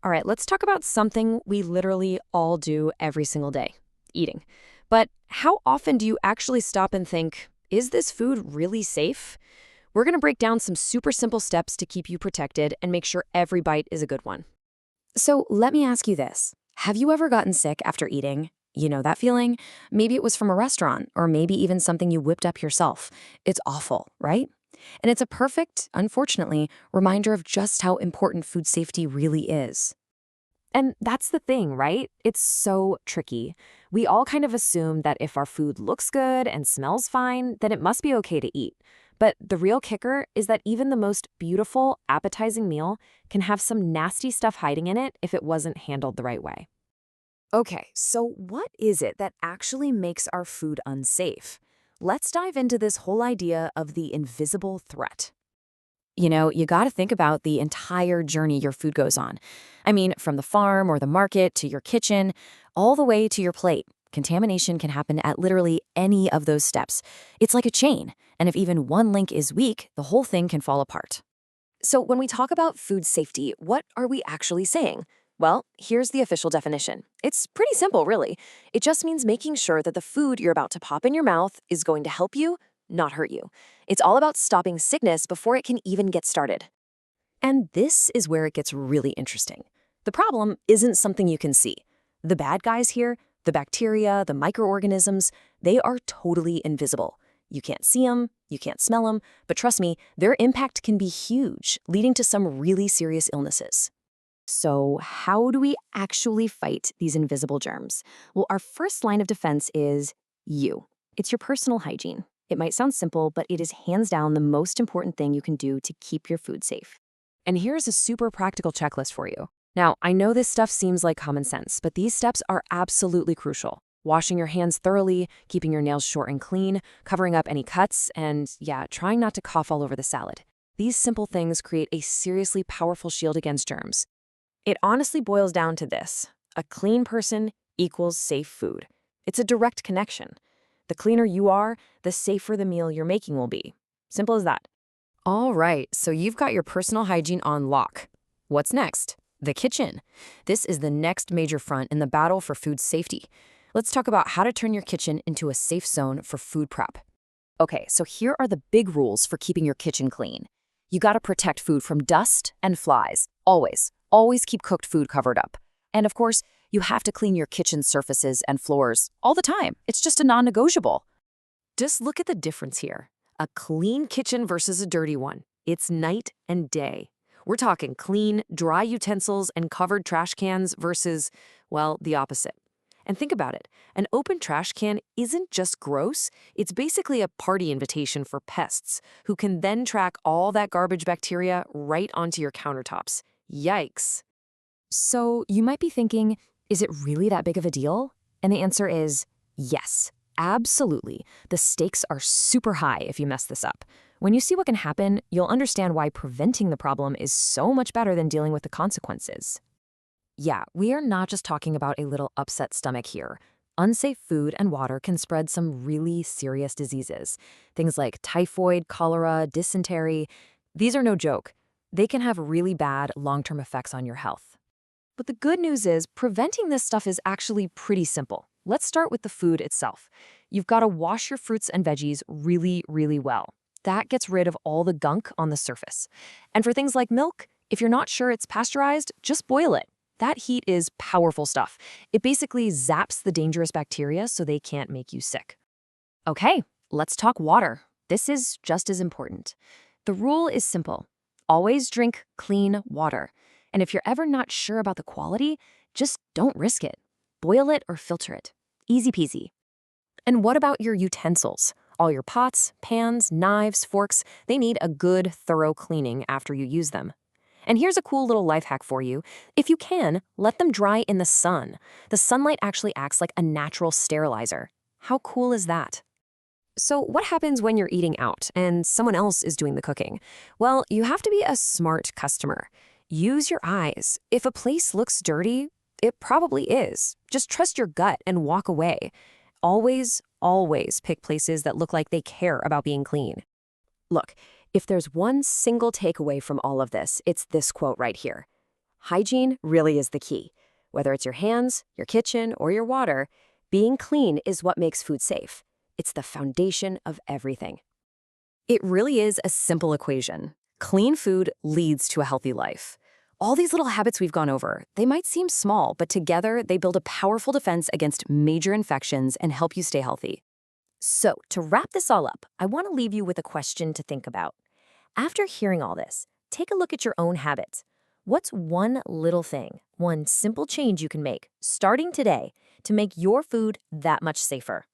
All right, let's talk about something we literally all do every single day, eating. But how often do you actually stop and think, is this food really safe? We're going to break down some super simple steps to keep you protected and make sure every bite is a good one. So let me ask you this. Have you ever gotten sick after eating? You know that feeling? Maybe it was from a restaurant, or maybe even something you whipped up yourself. It's awful, right? And it's a perfect, unfortunately, reminder of just how important food safety really is. And that's the thing, right? It's so tricky. We all kind of assume that if our food looks good and smells fine, then it must be okay to eat. But the real kicker is that even the most beautiful, appetizing meal can have some nasty stuff hiding in it if it wasn't handled the right way. Okay, so what is it that actually makes our food unsafe? Let's dive into this whole idea of the invisible threat. You gotta think about the entire journey your food goes on. I mean, from the farm or the market to your kitchen, all the way to your plate. Contamination can happen at literally any of those steps. It's like a chain, and if even one link is weak, the whole thing can fall apart. So when we talk about food safety, what are we actually saying? Well, here's the official definition. It's pretty simple, really. It just means making sure that the food you're about to pop in your mouth is going to help you, not hurt you. It's all about stopping sickness before it can even get started. And this is where it gets really interesting. The problem isn't something you can see. The bad guys here, the bacteria, the microorganisms, they are totally invisible. You can't see them, you can't smell them, but trust me, their impact can be huge, leading to some really serious illnesses. So how do we actually fight these invisible germs? Well, our first line of defense is you. It's your personal hygiene. It might sound simple, but it is hands down the most important thing you can do to keep your food safe. And here's a super practical checklist for you. Now, I know this stuff seems like common sense, but these steps are absolutely crucial. Washing your hands thoroughly, keeping your nails short and clean, covering up any cuts, and trying not to cough all over the salad. These simple things create a seriously powerful shield against germs. It honestly boils down to this: a clean person equals safe food. It's a direct connection. The cleaner you are, the safer the meal you're making will be. Simple as that. All right, so you've got your personal hygiene on lock. What's next? The kitchen. This is the next major front in the battle for food safety. Let's talk about how to turn your kitchen into a safe zone for food prep. Okay, so here are the big rules for keeping your kitchen clean. You gotta protect food from dust and flies. Always. Always keep cooked food covered up. And of course, you have to clean your kitchen surfaces and floors all the time. It's just a non-negotiable. Just look at the difference here. A clean kitchen versus a dirty one. It's night and day. We're talking clean, dry utensils and covered trash cans versus, well, the opposite. And think about it. An open trash can isn't just gross, it's basically a party invitation for pests who can then track all that garbage bacteria right onto your countertops. Yikes. So you might be thinking, is it really that big of a deal? And the answer is yes, absolutely. The stakes are super high if you mess this up. When you see what can happen, you'll understand why preventing the problem is so much better than dealing with the consequences. Yeah, we are not just talking about a little upset stomach here. Unsafe food and water can spread some really serious diseases. Things like typhoid, cholera, dysentery. These are no joke. They can have really bad long-term effects on your health. But the good news is preventing this stuff is actually pretty simple. Let's start with the food itself. You've got to wash your fruits and veggies really, really well. That gets rid of all the gunk on the surface. And for things like milk, if you're not sure it's pasteurized, just boil it. That heat is powerful stuff. It basically zaps the dangerous bacteria so they can't make you sick. Okay, let's talk water. This is just as important. The rule is simple. Always drink clean water. And if you're ever not sure about the quality, just don't risk it. Boil it or filter it. Easy peasy. And what about your utensils? All your pots, pans, knives, forks, they need a good, thorough cleaning after you use them. And here's a cool little life hack for you. If you can, let them dry in the sun. The sunlight actually acts like a natural sterilizer. How cool is that? So what happens when you're eating out and someone else is doing the cooking? Well, you have to be a smart customer. Use your eyes. If a place looks dirty, it probably is. Just trust your gut and walk away. Always, always pick places that look like they care about being clean. Look, if there's one single takeaway from all of this, it's this quote right here. Hygiene really is the key. Whether it's your hands, your kitchen, or your water, being clean is what makes food safe. It's the foundation of everything. It really is a simple equation. Clean food leads to a healthy life. All these little habits we've gone over, they might seem small, but together they build a powerful defense against major infections and help you stay healthy. So, to wrap this all up, I want to leave you with a question to think about. After hearing all this, take a look at your own habits. What's one little thing, one simple change you can make, starting today, to make your food that much safer?